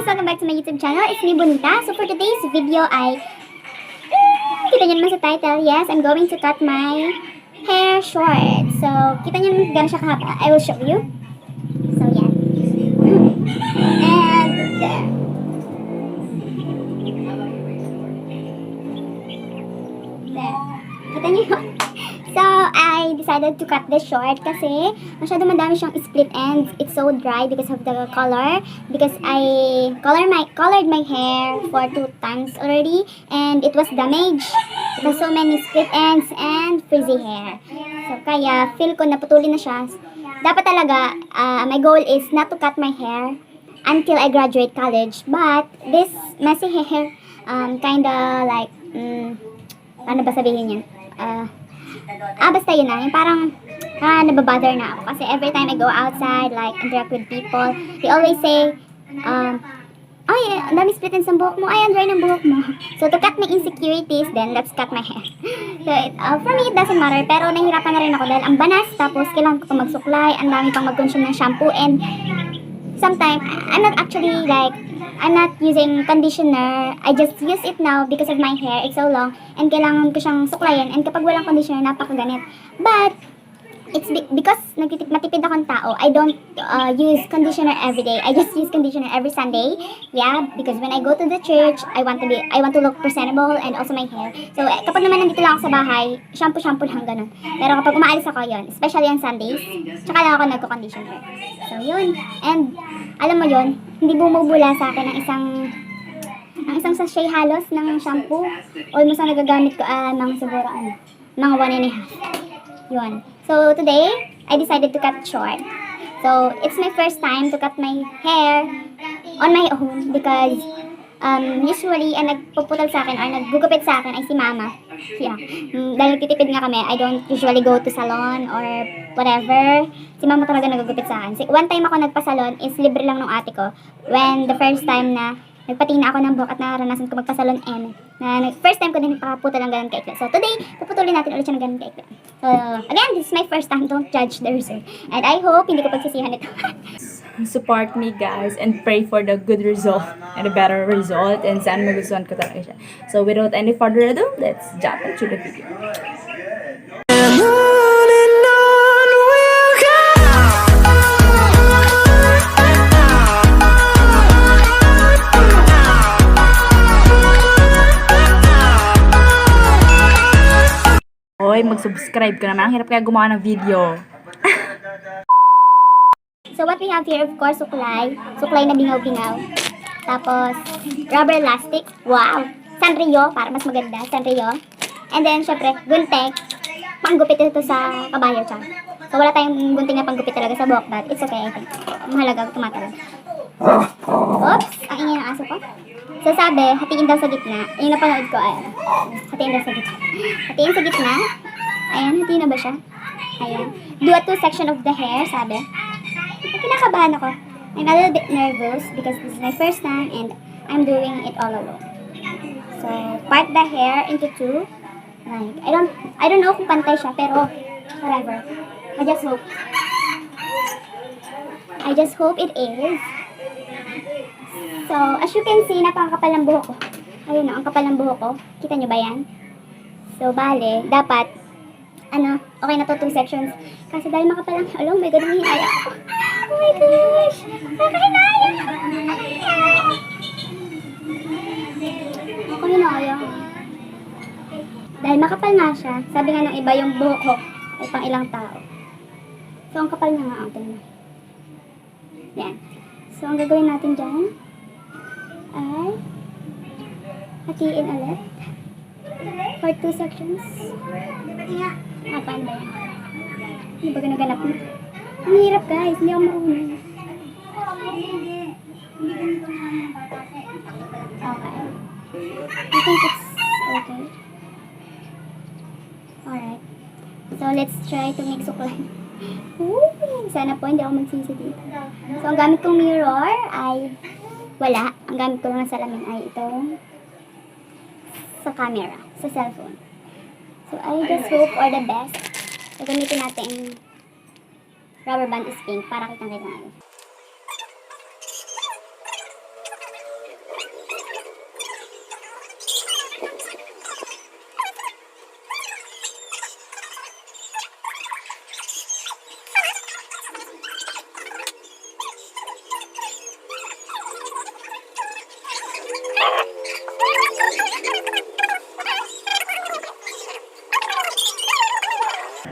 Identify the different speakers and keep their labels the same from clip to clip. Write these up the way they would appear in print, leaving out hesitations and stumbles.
Speaker 1: Welcome back to my YouTube channel. It's me, Bonita. So for today's video ay, kita nyo naman sa title, yes, I'm going to cut my hair short. So, kita nyo naman gano'n siya kahaba. I will show you. So, yan. And, there. There. Kita nyo yun. So, I decided to cut this short kasi masyado madami siyang split ends. It's so dry because of the color. Because I colored my hair for 2 times already and it was damaged. It has so many split ends and frizzy hair. So, kaya feel ko naputulin na siya. Dapat talaga, my goal is not to cut my hair until I graduate college. But, this messy hair, kinda like, ano ba sabihin niya? Basta yun na. Yung parang nababother na ako. Kasi every time I go outside, like, interact with people, they always say, ay, ang dami split ends ng buhok mo. Ay, ang dry ng buhok mo. So, to cut my insecurities, then, let's cut my hair. So, for me, it doesn't matter. Pero, nahihirapan na rin ako dahil ang banas. Tapos, kailangan ko pa magsuklay. Ang dami pang mag-consume ng shampoo. And, sometimes, I'm not using conditioner. I just use it now because of my hair. It's so long. And kailangan ko siyang suklayin. And kapag walang conditioner, napakaganit. But, it's because matipid akong tao. I don't use conditioner every day. I just use conditioner every Sunday. Yeah, because when I go to the church, I want to look presentable and also my hair. So, kapag naman nandito lang ako sa bahay, shampoo lang ganun. Pero kapag umaalis ako yun, especially on Sundays, tsaka lang ako nagko-conditioner. So, yun. And, alam mo yun, hindi bumubula sa akin ang isang sachet halos ng shampoo. Almost ang nagagamit ko, mga siguro, mga 1.5. Yun. So, today, I decided to cut it short. So, it's my first time to cut my hair on my own because usually, ang nagpuputol sa akin or naggugupit sa akin ay si Mama. Yeah. Dahil titipid nga kami, I don't usually go to salon or whatever. Si Mama talaga nagugupit sa akin. One time ako nagpa-salon is libre lang ng ate ko. When the first time na nagpatina ako ng buhok at naranasan ko magpa-salon first time ko din nagpaputol ng ganun kaikli. So today, puputulin natin ulit siya ng ganun kaikli. So again, this is my first time. Don't judge the result. And I hope hindi ko pagsisihan ito.
Speaker 2: Support me guys and pray for the good result and a better result and sana magustuhan ko talaga siya. So without any further ado, let's jump into the video. Hoy, mag-subscribe ka naman. Ang hirap kaya gumawa ng video.
Speaker 1: So what we have here, of course, suklay. Suklay na bingaw-bingaw. Tapos, rubber elastic. Wow! Sanrio, para mas maganda. Sanrio. And then, syempre, gunting. Panggupit ito sa kabayo, siya. So, wala tayong gunting na panggupit talaga sa buhok, but it's okay, I think. Mahalaga, tumatagal. Oops! Ang ingay ng aso ko. So, sabi, hatiin daw sa gitna. Yung napanood ko, ayan. Hatiin daw sa gitna. Hatiin sa gitna. Ayan, hatiin na ba siya? Ayan. Do a 2 section of the hair, sabi. Kinakabahan ako. I'm a little bit nervous because this is my first time and I'm doing it all alone. So, part the hair into 2. Like, I don't know kung pantay siya, pero whatever. I just hope it is. So, as you can see, napakakapal ng buhok ko. Ayun na, ang kapal ng buhok ko. Kita nyo ba yan? So, bale, dapat, okay na to 2 sections. Kasi dahil makapal ang, oh my god, hinihaya ako. Oh my gosh! Nakahinaya! Ako hinaya. Dahil makapal nga siya, sabi nga ng iba yung buhok ko ay pang ilang tao. So, ang kapal na nga atin na. Yan. So, ang gagawin natin dyan ay hatiin ulit for 2 sections. Paano ba yan? Hindi ba ganaganap mo? Ang hirap guys, hindi ako marunong. Okay. I think it's okay. Alright. So, let's try to make suklay. Sana po hindi ako magsisi dito. So, ang gamit kong mirror ay wala. Ang gamit ko lang sa salamin ay ito sa camera, sa cellphone. So, I just hope for the best. So, gamitin natin rubber band is pink para kitang-kita natin.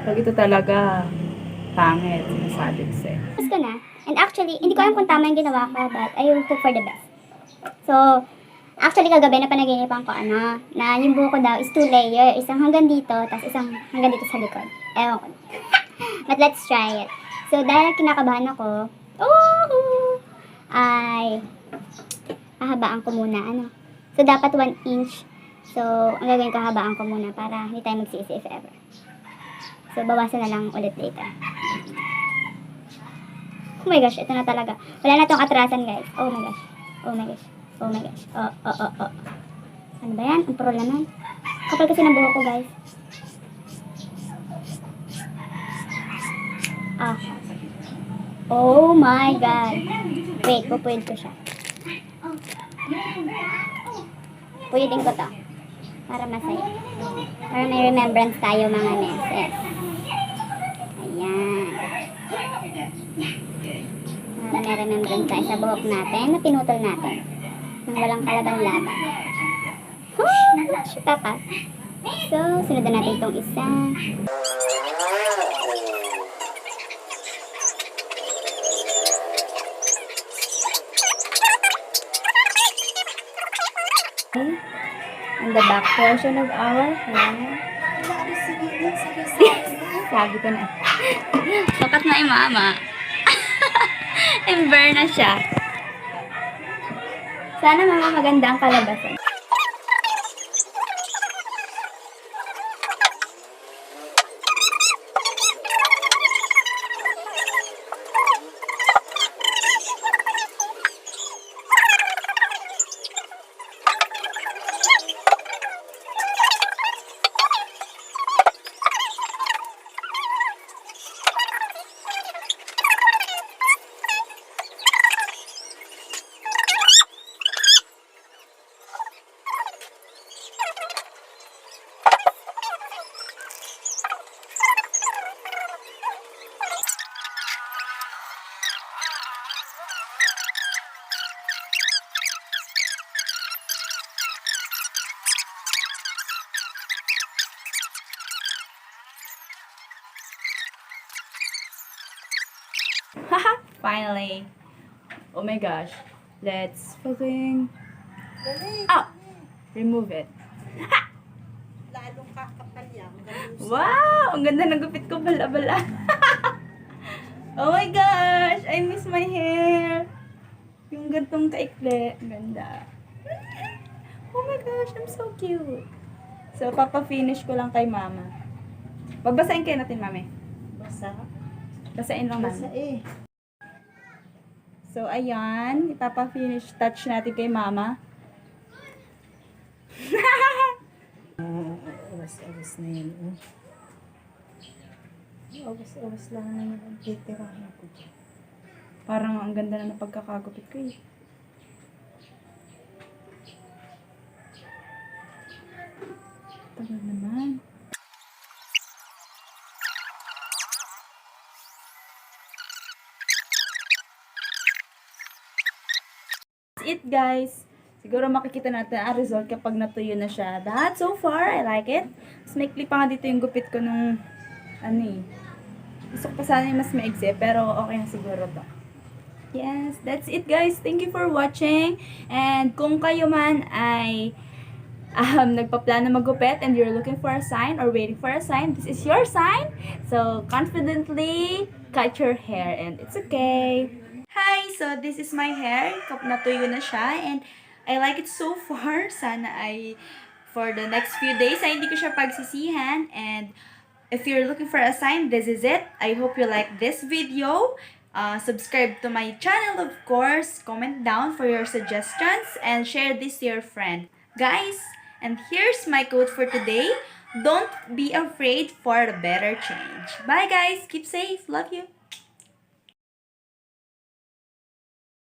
Speaker 2: Pag ito talaga, pangit. Sinasabi ko sa'yo.
Speaker 1: Tapos ko na. And actually, hindi ko alam kung tama yung ginawa ko, but I will hope for the best. So, actually, kagabi na panaginipan ko, na yung buhok ko daw is 2 layer. Isang hanggang dito, tapos isang hanggang dito sa likod. Ewan ko. But let's try it. So, dahil kinakabahan ako, ay, hahabaan ko muna, So, dapat 1 inch. So, ang gagawin ko, hahabaan ko muna para hindi tayo magsisi if ever. So, bawasan na lang ulit later. Oh my gosh, ito na talaga. Wala na tong atrasan, guys. Oh my gosh. Oh my gosh. Oh my gosh. Oh. Ano ba yan? Ang pro naman. Kapal kasi ng buhok ko, guys. Oh my God. Wait, pupuwid ko siya. Puyidin ko to. Para masaya. Para may remembrance tayo, mga neses. Ayan. Para may remembrance tayo sa buhok natin na pinutol natin. Nang walang kalaban-laban. Papa. So, sunod na natin itong isa. On the back portion of our hair. Sabi ko na. Sukat na yung mama. Ember na siya. Sana mama maganda ang kalabasan. Haha! Finally! Oh my gosh. Let's fucking... remove it.
Speaker 3: Lalong kakapal yan.
Speaker 2: Wow! Ang ganda ng gupit ko, bala-bala. Oh my gosh! I miss my hair! Yung gantong kaikli. Ang ganda. Oh my gosh! I'm so cute! So, papa-finish ko lang kay mama. Babasahin kayo natin, mami.
Speaker 3: Basa.
Speaker 2: Basahin lang,
Speaker 3: Basa
Speaker 2: mami. So, ayan. Ipapa-finish touch natin kay mama.
Speaker 3: Awas-awas na yun. Awas-awas lang na yung titirahin ko.
Speaker 2: Parang ang ganda na ng pagkakagupit ko eh. Tagal naman. That's it, guys. Siguro makikita natin ang result kapag natuyo na siya. But so far, I like it. Mas maikli pa nga dito yung gupit ko nung gusto ko pa sana yung mas maigsi, pero okay na siguro to. Yes, that's it, guys. Thank you for watching. And kung kayo man ay nagpaplano magupit and you're looking for a sign or waiting for a sign, this is your sign. So, confidently cut your hair and it's okay. Hi! So, this is my hair. Natuyo na siya and I like it so far. Sana ay for the next few days ay hindi ko siya pagsisihan. And if you're looking for a sign, this is it. I hope you like this video. Subscribe to my channel, of course. Comment down for your suggestions and share this to your friend. Guys, and here's my quote for today. Don't be afraid for a better change. Bye guys. Keep safe. Love you.